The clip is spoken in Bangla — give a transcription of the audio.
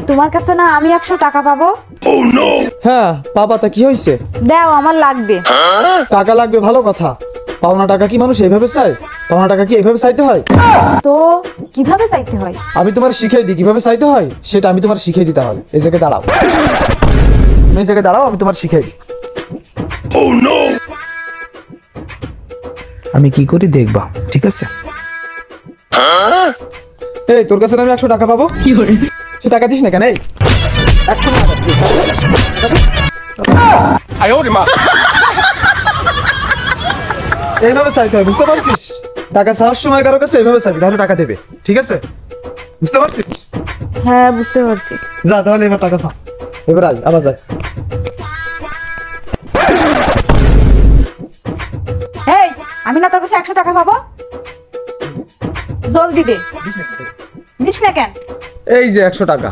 তোমার কাছে না আমি 100 টাকা পাবো? হ্যাঁ বাবা, তা কি হয়েছে? দাও, আমার লাগবে। টাকা লাগবে ভালো কথা, পাওনা টাকা কি মানুষ এইভাবে চায়? পাওনা টাকা কি এইভাবে চাইতে হয়? তো কিভাবে চাইতে হয়? আমি তোমার শিখিয়ে দিই কিভাবে চাইতে হয়, সেটা আমি তোমার শিখিয়ে দিতে হবে। এই জায়গায় দাঁড়াও, এই জায়গায় দাঁড়াও, আমি তোমার শিখিয়ে দিই। আমি কি করি দেখবা, ঠিক আছে? এই তোর কাছে আমি 100 টাকা পাবো, সে টাকা দিস না কেন? এই 100 টাকা দিস। এইভাবে চাইতে হয়, বুঝতে পারছিস? টাকা চাওয়ার সময় কারো কাছে এইভাবে চাইবি, তাহলে টাকা দেবে, ঠিক আছে? বুঝতে পারছিস? হ্যাঁ, বুঝতে পারছি। যা তাহলে এবার টাকা খা, এবার আয়, আবার যাই। এই, আমি না তোর কাছে 100 টাকা পাবো? জলদি দে। দিস না কেন? এই যে 100 টাকা।